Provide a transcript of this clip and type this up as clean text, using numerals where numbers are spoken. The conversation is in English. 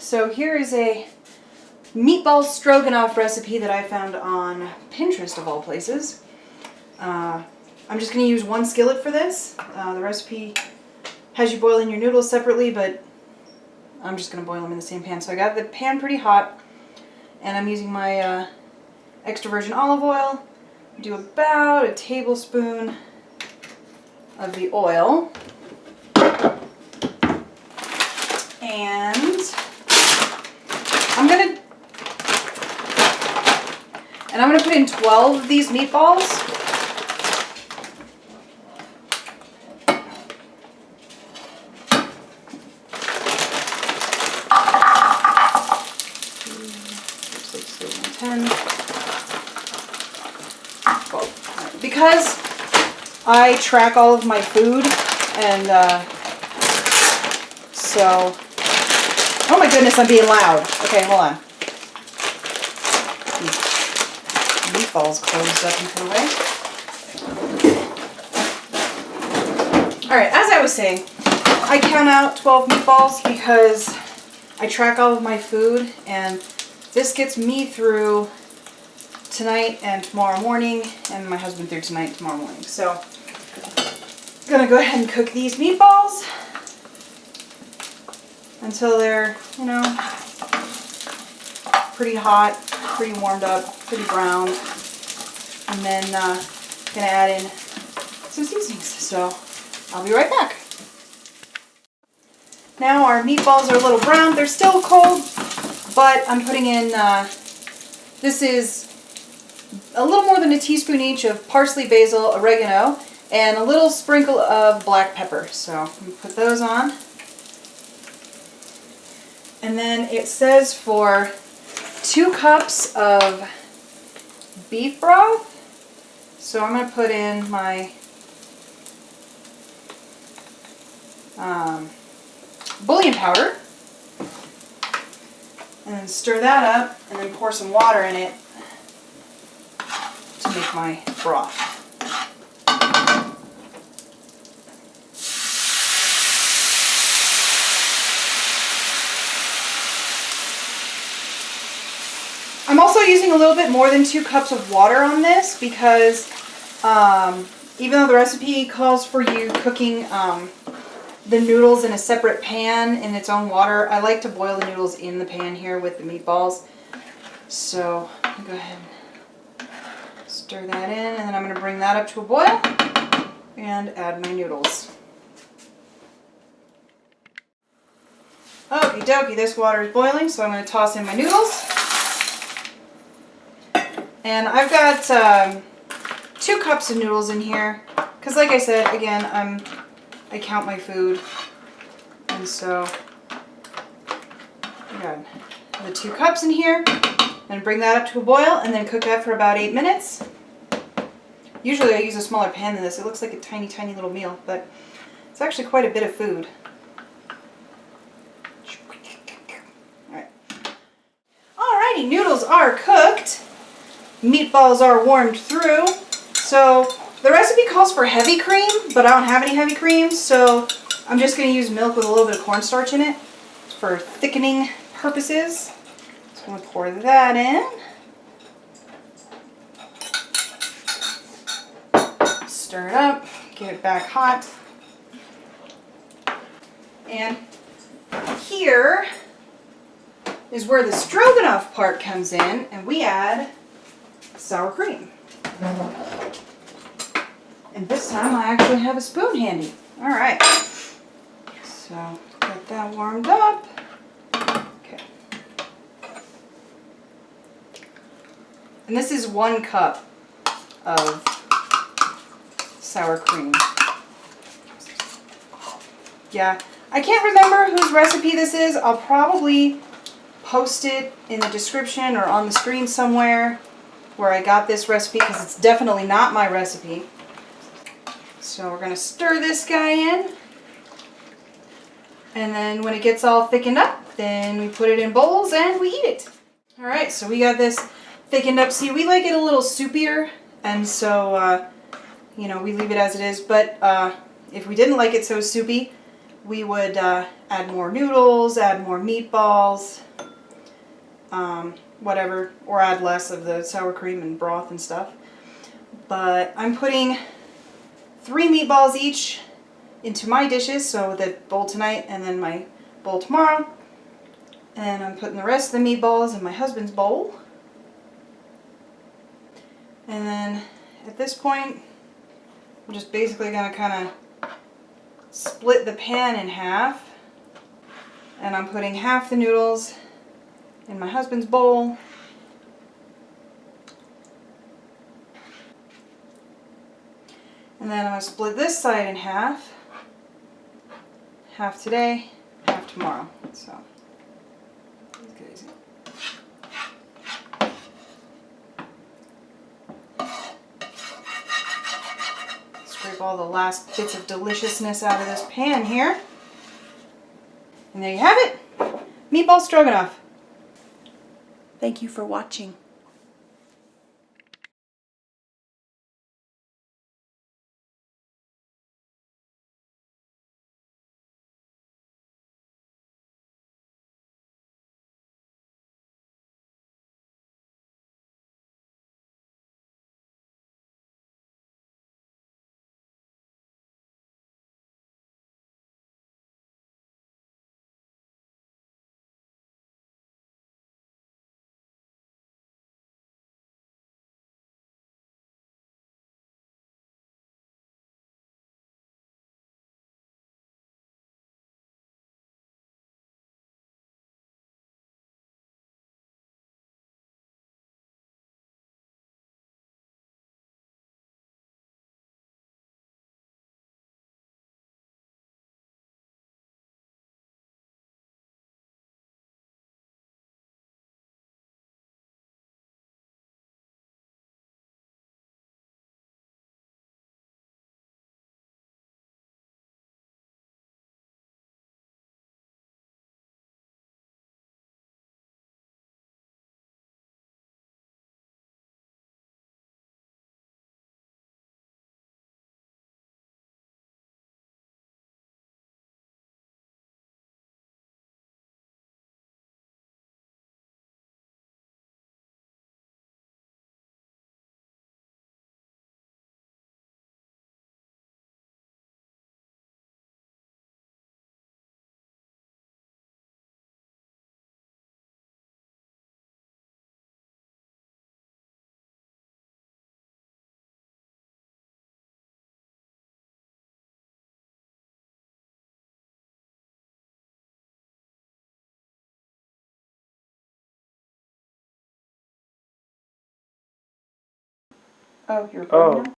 So here is a meatballs stroganoff recipe that I found on Pinterest of all places. I'm just going to use one skillet for this. The recipe has you boiling your noodles separately, but I'm just going to boil them in the same pan. So I got the pan pretty hot, and I'm using my extra virgin olive oil. Do about a tablespoon of the oil. And I'm gonna put in 12 of these meatballs. Because I track all of my food, and so, oh my goodness, I'm being loud. Okay, hold on. Meatballs closed up and put away. Alright, as I was saying, I count out 12 meatballs because I track all of my food, and this gets me through tonight and tomorrow morning, and my husband through tonight and tomorrow morning. So, I'm going to go ahead and cook these meatballs until they're, you know, pretty hot, pretty warmed up, pretty browned. And then going to add in some seasonings. So, I'll be right back. Now our meatballs are a little brown. They're still cold, but I'm putting in, this is a little more than a teaspoon each of parsley, basil, oregano, and a little sprinkle of black pepper. So I'm going to put those on. And then it says for 2 cups of beef broth. So I'm going to put in my bouillon powder. And then stir that up, and then pour some water in it to make my broth. I'm also using a little bit more than 2 cups of water on this because even though the recipe calls for you cooking the noodles in a separate pan in its own water, I like to boil the noodles in the pan here with the meatballs. So I'm going to go ahead and stir that in, and then I'm going to bring that up to a boil and add my noodles. Okie dokie, this water is boiling, so I'm going to toss in my noodles. And I've got 2 cups of noodles in here, because like I said, again, I count my food, and so I got the 2 cups in here. And bring that up to a boil, and then cook that for about 8 minutes. Usually I use a smaller pan than this. It looks like a tiny, tiny little meal, but it's actually quite a bit of food. Alright. Alrighty, noodles are cooked. Meatballs are warmed through. So the recipe calls for heavy cream, but I don't have any heavy cream, so I'm just going to use milk with a little bit of cornstarch in it for thickening purposes. I'm going to pour that in. Stir it up, get it back hot. And here is where the stroganoff part comes in, and we add sour cream. And this time I actually have a spoon handy. Alright. So, get that warmed up. And this is 1 cup of sour cream. Yeah, I can't remember whose recipe this is. I'll probably post it in the description or on the screen somewhere where I got this recipe, because it's definitely not my recipe. So we're going to stir this guy in. And then when it gets all thickened up, then we put it in bowls and we eat it. Alright, so we got this thickened up. See, we like it a little soupier, and so, you know, we leave it as it is. But if we didn't like it so soupy, we would add more noodles, add more meatballs, whatever, or add less of the sour cream and broth and stuff. But I'm putting 3 meatballs each into my dishes, so the bowl tonight and then my bowl tomorrow. And I'm putting the rest of the meatballs in my husband's bowl. And then at this point, I'm just basically going to kind of split the pan in half. And I'm putting half the noodles in my husband's bowl. And then I'm going to split this side in half. Half today, half tomorrow. So, easy. Scrape all the last bits of deliciousness out of this pan here. And there you have it. Meatball stroganoff. Thank you for watching. Oh, you're recording now?